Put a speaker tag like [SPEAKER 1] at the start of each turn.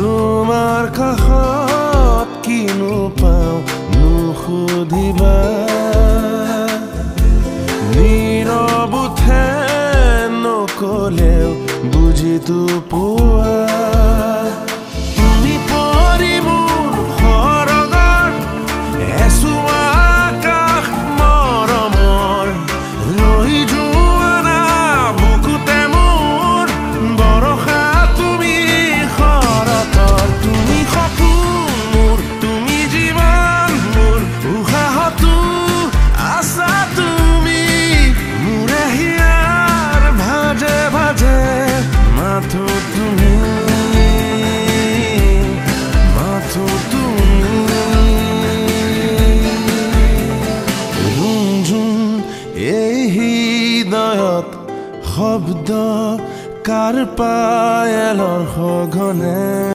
[SPEAKER 1] তোমাৰ কাষত কিনো পাওঁ নুসুধিবা নীৰৱ উঠে নকলেও বুজিতো পোৱা তুমি পৰি মোৰ সৰগৰ এচুৱা কাষ মৰমৰ লৈ যোৱা না বুকুতে মোৰ বৰষা তুমি শৰতৰ তুমি সপোন মোৰ তুমি জীৱন মোৰ উশাহতো আছা তুমি মোৰে হিয়াৰ ভাজে ভাজে মাথো তুমি মাথো তুমি ৰুমঝুম এই হৃদয়ত শব্দ কাৰ পায়েলৰ সঘনে